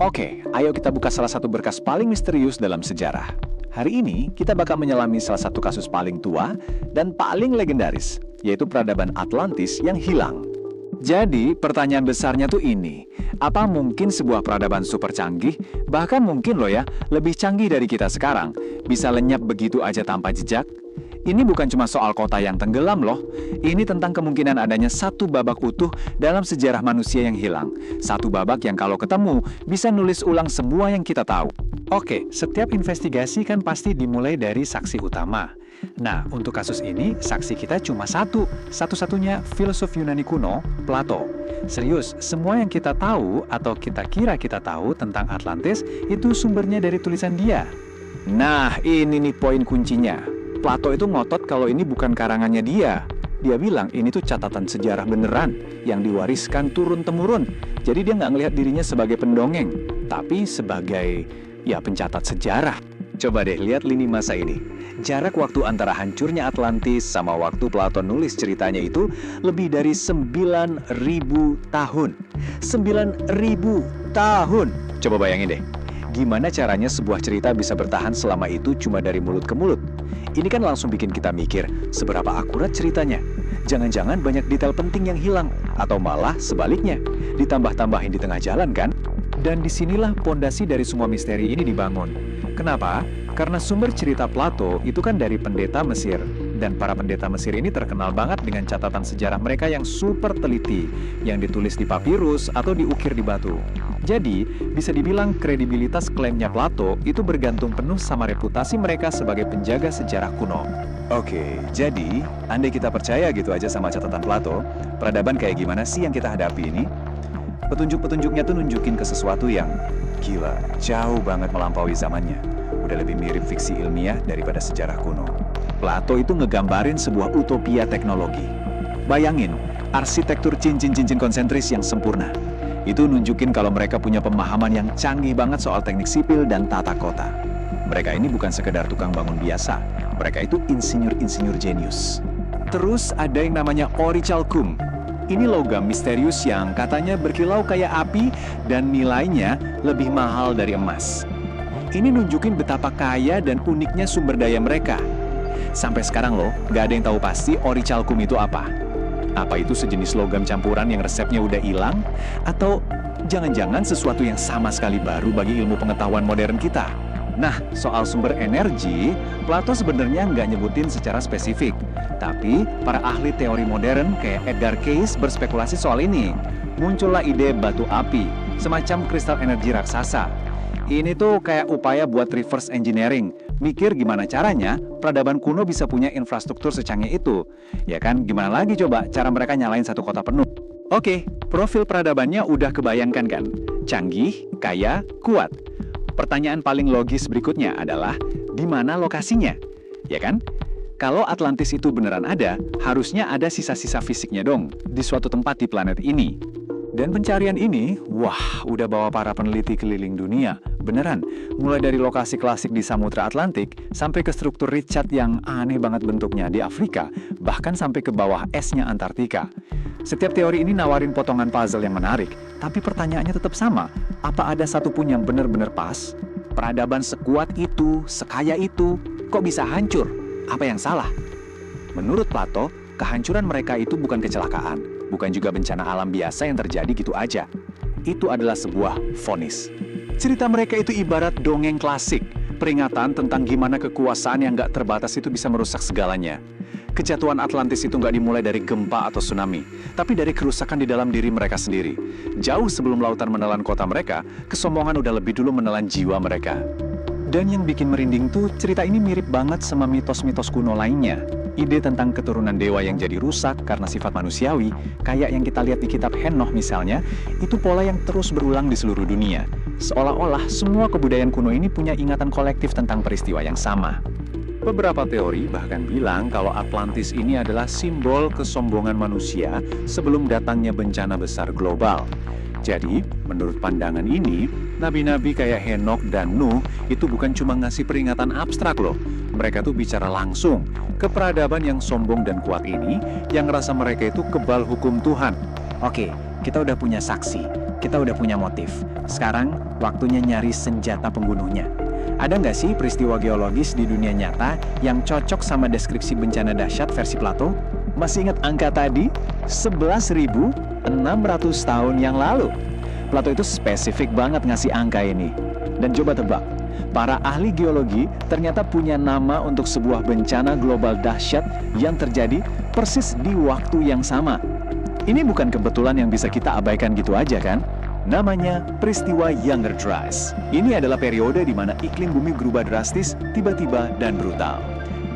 Oke, ayo kita buka salah satu berkas paling misterius dalam sejarah. Hari ini, kita bakal menyelami salah satu kasus paling tua dan paling legendaris, yaitu peradaban Atlantis yang hilang. Jadi, pertanyaan besarnya tuh ini, apa mungkin sebuah peradaban super canggih, bahkan mungkin loh ya, lebih canggih dari kita sekarang, bisa lenyap begitu aja tanpa jejak? Ini bukan cuma soal kota yang tenggelam loh, ini tentang kemungkinan adanya satu babak utuh dalam sejarah manusia yang hilang. Satu babak yang kalau ketemu, bisa nulis ulang semua yang kita tahu. Oke, setiap investigasi kan pasti dimulai dari saksi utama. Nah, untuk kasus ini, saksi kita cuma satu-satunya filsuf Yunani kuno, Plato. Serius, semua yang kita tahu atau kita kira kita tahu tentang Atlantis itu sumbernya dari tulisan dia. Nah, ini nih poin kuncinya. Plato itu ngotot kalau ini bukan karangannya dia. Dia bilang ini tuh catatan sejarah beneran yang diwariskan turun-temurun. Jadi dia nggak ngelihat dirinya sebagai pendongeng, tapi sebagai pencatat sejarah. Coba deh lihat lini masa ini. Jarak waktu antara hancurnya Atlantis sama waktu Plato nulis ceritanya itu lebih dari 9.000 tahun. 9.000 tahun. Coba bayangin deh. Gimana caranya sebuah cerita bisa bertahan selama itu cuma dari mulut ke mulut? Ini kan langsung bikin kita mikir, seberapa akurat ceritanya? Jangan-jangan banyak detail penting yang hilang, atau malah sebaliknya, ditambah-tambahin di tengah jalan kan? Dan disinilah pondasi dari semua misteri ini dibangun. Kenapa? Karena sumber cerita Plato itu kan dari pendeta Mesir. Dan para pendeta Mesir ini terkenal banget dengan catatan sejarah mereka yang super teliti, yang ditulis di papirus atau diukir di batu. Jadi, bisa dibilang kredibilitas klaimnya Plato itu bergantung penuh sama reputasi mereka sebagai penjaga sejarah kuno. Oke, jadi andai kita percaya gitu aja sama catatan Plato, peradaban kayak gimana sih yang kita hadapi ini? Petunjuk-petunjuknya tuh nunjukin ke sesuatu yang gila, jauh banget melampaui zamannya. Udah lebih mirip fiksi ilmiah daripada sejarah kuno. Plato itu ngegambarin sebuah utopia teknologi. Bayangin, arsitektur cincin-cincin konsentris yang sempurna. Itu nunjukin kalau mereka punya pemahaman yang canggih banget soal teknik sipil dan tata kota. Mereka ini bukan sekedar tukang bangun biasa. Mereka itu insinyur-insinyur jenius. Terus ada yang namanya orichalcum. Ini logam misterius yang katanya berkilau kayak api dan nilainya lebih mahal dari emas. Ini nunjukin betapa kaya dan uniknya sumber daya mereka. Sampai sekarang loh, nggak ada yang tahu pasti orichalcum itu apa. Apa itu sejenis logam campuran yang resepnya udah hilang? Atau jangan-jangan sesuatu yang sama sekali baru bagi ilmu pengetahuan modern kita? Nah, soal sumber energi, Plato sebenarnya nggak nyebutin secara spesifik. Tapi, para ahli teori modern kayak Edgar Cayce berspekulasi soal ini. Muncullah ide batu api, semacam kristal energi raksasa. Ini tuh kayak upaya buat reverse engineering. Mikir gimana caranya peradaban kuno bisa punya infrastruktur secanggih itu. Ya kan, gimana lagi coba cara mereka nyalain satu kota penuh. Oke, profil peradabannya udah kebayangkan kan? Canggih, kaya, kuat. Pertanyaan paling logis berikutnya adalah, di mana lokasinya? Ya kan? Kalau Atlantis itu beneran ada, harusnya ada sisa-sisa fisiknya dong, di suatu tempat di planet ini. Dan pencarian ini, wah, udah bawa para peneliti keliling dunia. Beneran, mulai dari lokasi klasik di Samudra Atlantik, sampai ke struktur Richard yang aneh banget bentuknya di Afrika, bahkan sampai ke bawah esnya Antartika. Setiap teori ini nawarin potongan puzzle yang menarik, tapi pertanyaannya tetap sama, apa ada satupun yang benar-benar pas? Peradaban sekuat itu, sekaya itu, kok bisa hancur? Apa yang salah? Menurut Plato, kehancuran mereka itu bukan kecelakaan, bukan juga bencana alam biasa yang terjadi gitu aja. Itu adalah sebuah vonis. Cerita mereka itu ibarat dongeng klasik, peringatan tentang gimana kekuasaan yang gak terbatas itu bisa merusak segalanya. Kejatuhan Atlantis itu nggak dimulai dari gempa atau tsunami, tapi dari kerusakan di dalam diri mereka sendiri. Jauh sebelum lautan menelan kota mereka, kesombongan udah lebih dulu menelan jiwa mereka. Dan yang bikin merinding tuh, cerita ini mirip banget sama mitos-mitos kuno lainnya. Ide tentang keturunan dewa yang jadi rusak karena sifat manusiawi, kayak yang kita lihat di kitab Henoch misalnya, itu pola yang terus berulang di seluruh dunia. Seolah-olah semua kebudayaan kuno ini punya ingatan kolektif tentang peristiwa yang sama. Beberapa teori bahkan bilang kalau Atlantis ini adalah simbol kesombongan manusia sebelum datangnya bencana besar global. Jadi, menurut pandangan ini, nabi-nabi kayak Henoch dan Nuh itu bukan cuma ngasih peringatan abstrak loh. Mereka tuh bicara langsung ke peradaban yang sombong dan kuat ini, yang ngerasa mereka itu kebal hukum Tuhan. Oke, kita udah punya saksi, kita udah punya motif. Sekarang, waktunya nyari senjata pembunuhnya. Ada nggak sih peristiwa geologis di dunia nyata yang cocok sama deskripsi bencana dahsyat versi Plato? Masih ingat angka tadi? 11.600 tahun yang lalu. Plato itu spesifik banget ngasih angka ini. Dan coba tebak, para ahli geologi ternyata punya nama untuk sebuah bencana global dahsyat yang terjadi persis di waktu yang sama. Ini bukan kebetulan yang bisa kita abaikan gitu aja kan? Namanya peristiwa Younger Dryas. Ini adalah periode di mana iklim bumi berubah drastis, tiba-tiba dan brutal.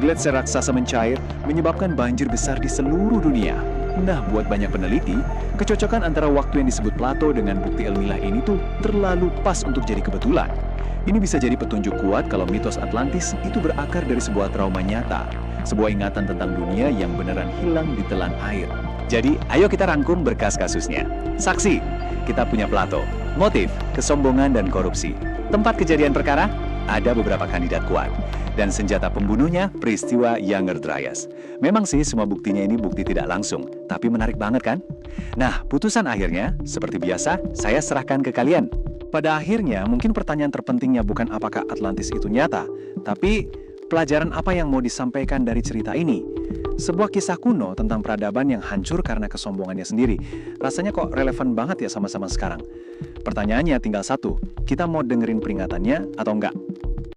Gletser raksasa mencair, menyebabkan banjir besar di seluruh dunia. Nah, buat banyak peneliti, kecocokan antara waktu yang disebut Plato dengan bukti ilmiah ini tuh terlalu pas untuk jadi kebetulan. Ini bisa jadi petunjuk kuat kalau mitos Atlantis itu berakar dari sebuah trauma nyata, sebuah ingatan tentang dunia yang beneran hilang di telan air. Jadi, ayo kita rangkum berkas kasusnya. Saksi, kita punya Plato. Motif, kesombongan dan korupsi. Tempat kejadian perkara, ada beberapa kandidat kuat. Dan senjata pembunuhnya, peristiwa Younger Dryas. Memang sih semua buktinya ini bukti tidak langsung, tapi menarik banget kan? Nah, putusan akhirnya, seperti biasa, saya serahkan ke kalian. Pada akhirnya, mungkin pertanyaan terpentingnya bukan apakah Atlantis itu nyata, tapi pelajaran apa yang mau disampaikan dari cerita ini? Sebuah kisah kuno tentang peradaban yang hancur karena kesombongannya sendiri. Rasanya kok relevan banget ya sama-sama sekarang. Pertanyaannya tinggal satu, kita mau dengerin peringatannya atau enggak?